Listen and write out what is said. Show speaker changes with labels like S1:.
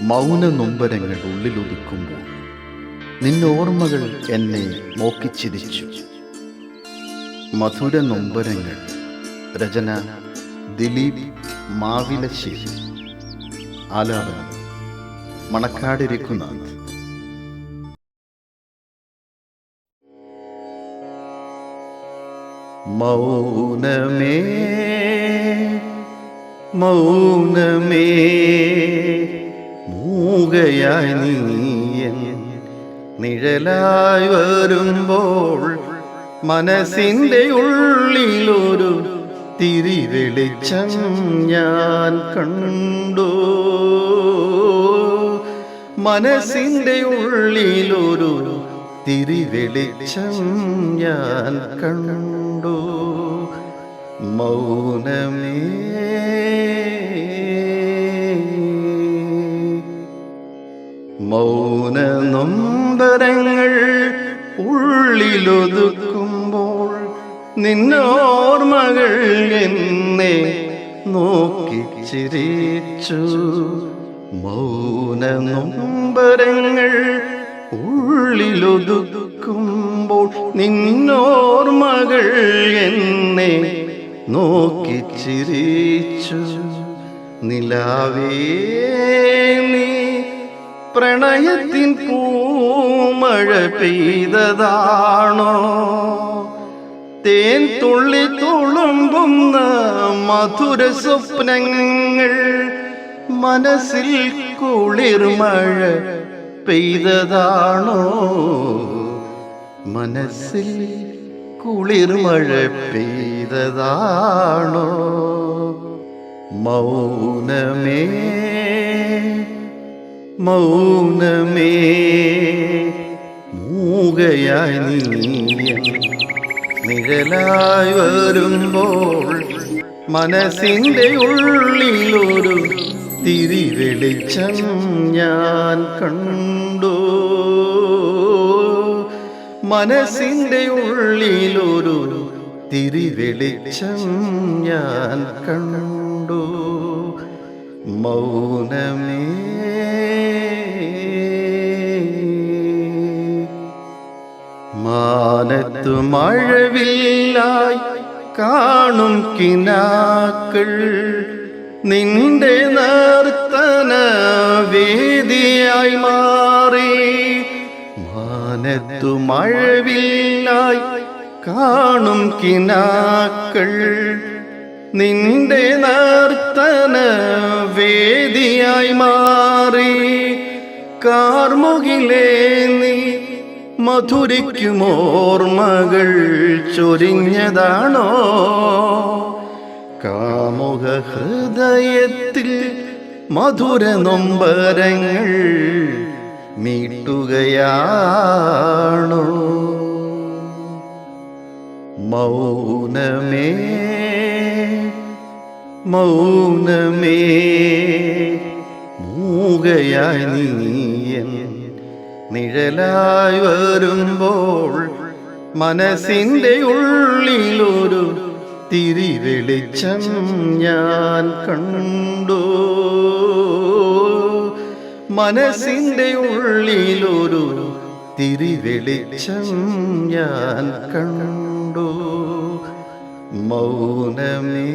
S1: മൗന നൊമ്പരങ്ങൾ ഉള്ളിലൊതുക്കുമ്പോൾ നിന്നോർമ്മകൾ എന്നെ മോക്കിച്ചിരിച്ചു. മധുര നൊമ്പരങ്ങൾ. രചന ദിലീപ് മാവിലശ്ശേരി. ആലാപനം മണക്കാട് രഘുനാഥ്. മൗനമേ മൗനമേ മൂകയായി നീയൻ നിഴലായി വരുമ്പോൾ മനസ്സിൻ്റെ ഉള്ളിലൊരു തിരിവെളിച്ചം ഞാൻ കണ്ടു. മനസ്സിൻ്റെ ഉള്ളിലൊരു തിരിവെളിച്ചം ഞാൻ കണ്ടു. മൗനമേ മൗന നൊമ്പരങ്ങൾ ഉള്ളിലൊതുക്കുമ്പോൾ നിന്നോർമ്മകൾ എന്നെ നോക്കി ചിരിച്ചു. മൗന നൊമ്പരങ്ങൾ ഉള്ളിലൊതുക്കുമ്പോൾ നിന്നോർമ്മകൾ എന്നെ നോക്കി ചിരിച്ചു. നിലാവേ നീ പ്രണയത്തിൻ പൂമഴ പെയ്തതാണോ? തേൻ തുള്ളി തുളുമ്പുന്ന മധുര സ്വപ്നങ്ങൾ മനസ്സിൽ കുളിർമഴ പെയ്തതാണോ? മനസ്സിൽ കുളിർമഴ പെയ്തതാണോ? മൗനമേ മൗനമേ മൂകയായി നീയൻ നിഴലായി വരുമ്പോൾ മനസ്സിൻ്റെ ഉള്ളിലൊരു തിരിവെളിച്ചം ഞാൻ കണ്ടു. മനസ്സിൻ്റെ ഉള്ളിലൊരു തിരിവെളിച്ചം ഞാൻ കണ്ടു. മൗനമേ മാനത്തു മഴവില്ലായി കാണും കിനാക്കൾ നിന്റെ നർത്തന വേദിയായി മാറി. മാനത്തു മഴവില്ലായി കാണും കിനാക്കൾ നിന്റെ നർത്തന വേദിയായി മാറി. കാർമുകിലേ നീ മധുരിക്കുമോർമ്മകൾ ചൊരിഞ്ഞതാണോ? കാമുക ഹൃദയത്തിൽ മധുര നൊമ്പരങ്ങൾ മീട്ടുകയാണോ? മൗനമേ മൗനമേ മൂകയായി നീയൻ നിഴലായി വരുമ്പോൾ മനസ്സിൻ്റെ ഉള്ളിലൊരു തിരിവെളിച്ചം ഞാൻ കണ്ടു. മനസ്സിൻ്റെ ഉള്ളിലൊരു തിരിവെളിച്ചം ഞാൻ കണ്ടു. മൗനമേ